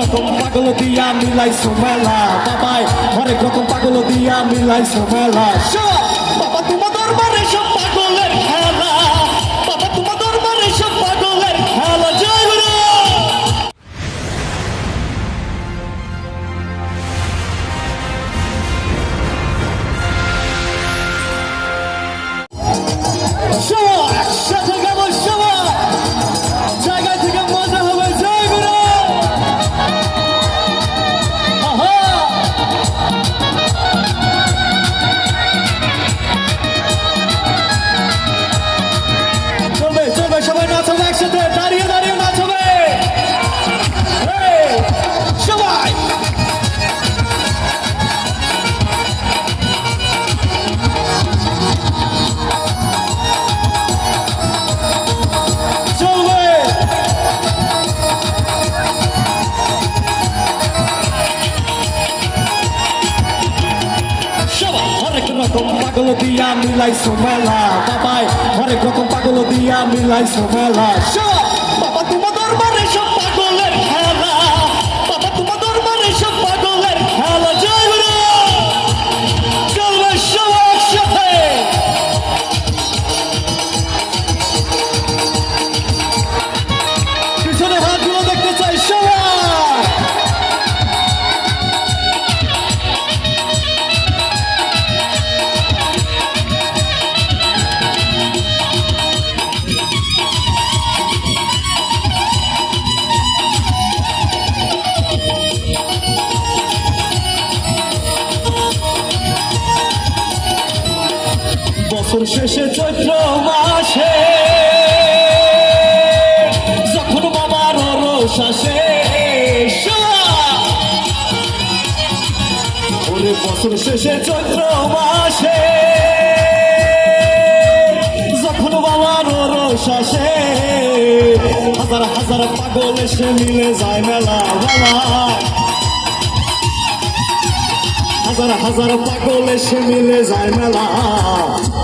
রকম পাগল দিয়া মিলাইছো মেলা বাবাই হরেক রকম পাগল দিয়া মিলাইছো মেলা বাবা তোমার দরবারে সব পাগলের খেলা বাবা তোমার দরবারে সব পাগলের খেলা জয় গুরু একসাথে কেমন সবাই জায়গা থেকে মজা হবে জয় গুরু চলবে চলবে সবাই নাচ হবে একসাথে দাঁড়িয়ে দাঁড়িয়ে নাচ হবে সবাই হরেক রকম পাগল দিয়া মিলাইছো মেলা বাবাই হরেক রকম পাগল দিয়া মিলাইছো মেলা বাবা তোমার দরবারে সব পাগলের খেলা বাবা তোমার দরবারে সব পাগলের খেলা জয় গুরু চলবে সবাই একসাথে পিছনে হাতগুলো দেখতে চাই সবাই বছর শেষে চৈত্র মাসে যখন বাবার রোষ আসে ওরে বছর শেষে চৈত্র মাসে যখন বাবার রোষ আসে হাজার হাজার পাগল এসে মিলে যায় মেলা বাবা হাজার হাজার পাগল এসে মিলে যায় মেলা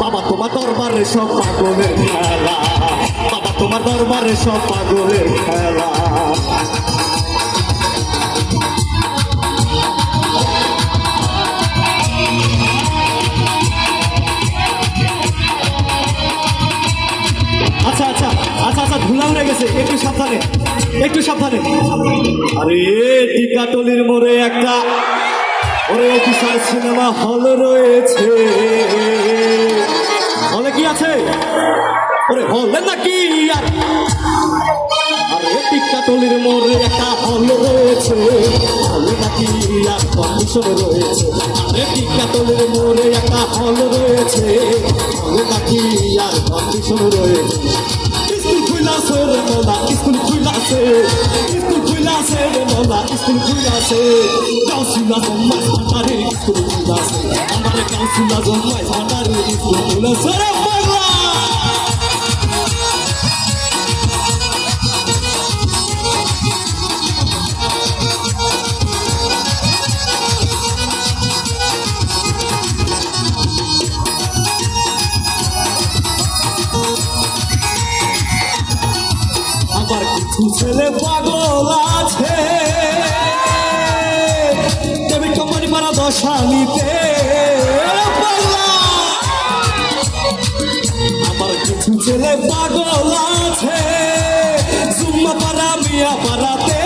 বাবা তোমার দরবারে সব পাগলের খেলা বাবা তোমার দরবারে সব পাগলের খেলা আচ্ছা আচ্ছা আচ্ছা আচ্ছা ধুলা উড়ে গেছে একটু সাবধানে একটু সাবধানে আরে টিকাটলির মোড়ে একটা ওরে অফিসার সিনেমা হল রয়েছে হলে কি আছে ওরে হলে নাকি আরে টিকাটলির মোড়ে একটা হল রয়েছে হলে নাকি আর কন্ডিশন রয়েছে আরে টিকাটলির মোড়ে একটা হল রয়েছে হলে নাকি আর কন্ডিশন রয়েছে স্কুল খুইলাছে রে মোলা স্কুল খুইলাছে স্কুল খুইলাছে রে মোলা স্কুল খুইলাছে কাউসিলা জম্মাই ভান্ডারে স্কুল খুইলাছে আমারে কাউসিলা জম্মাই ভান্ডারে স্কুল খুইলাছে রে মোলা আমার কিছু ছেলে পাগল আছে দেবী কোম্পানি মারা দশানিতে আমার কিছু ছেলে পাগল আছে জুম্মা পাড়া মিয়া পাড়াতে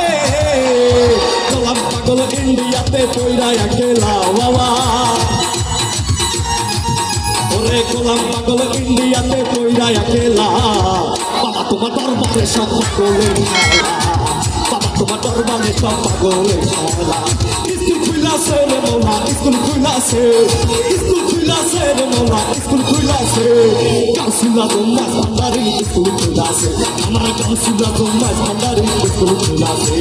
গোলাম পাগল ইন্ডিয়াতে পয়রা একেলা বাবা ওরে গোলাম পাগল ইন্ডিয়াতে পয়রা একেলা বাবা তোমার দরবারে সব পাগলের খেলা বাবা তোমার দরবারে সব পাগলের খেলা স্কুল খুইলাছে রে মৌলা স্কুল খুইলাছে স্কুল খুইলাছে রে মৌলা স্কুল খুইলাছে কাউসিলা জম্মাই ভান্ডারে স্কুল খুইলাছে আমার কাউসিলা জম্মাই ভান্ডারে স্কুল খুইলাছে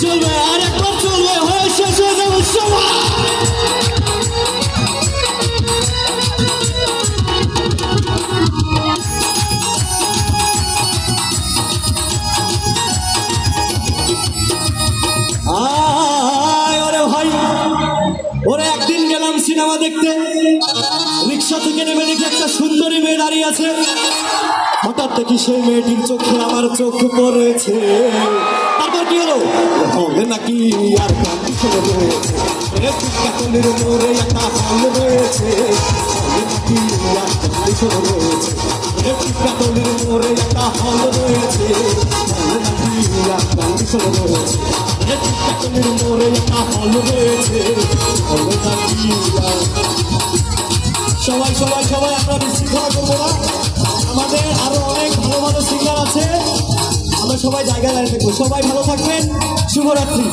চলবে আর একবার চলবে হয়ে শেষ হয়ে যাবে সবাই ওরে একদিন গেলাম সিনেমা দেখতে রিক্সা থেকে নেমে দেখি একটা সুন্দরী মেয়ে দাঁড়িয়ে আছে হঠাৎ দেখি সেই মেয়েটির চোখে আমার চোখ পড়েছে। তারপর কি হলো? হলে নাকি আর কন্ডিশন রয়েছে, টিকাতলির মোড়ে একটা হল রয়েছে। হলে নাকি আর কন্ডিশন রয়েছে, টিকাতলির মোড়ে একটা হল রয়েছে। হলে নাকি আর কন্ডিশন রয়েছে, টিকাতলির মোড়ে একটা হল রয়েছে। হলে নাকি সবাই সবাই সবাই আমরা বিশৃঙ্খলা করবো না, আমাদের আরো অনেক ভালো ভালো সিঙ্গার আছে, আমরা সবাই জায়গায় দাঁড়িয়ে থাকবো। সবাই ভালো থাকবেন, শুভরাত্রি।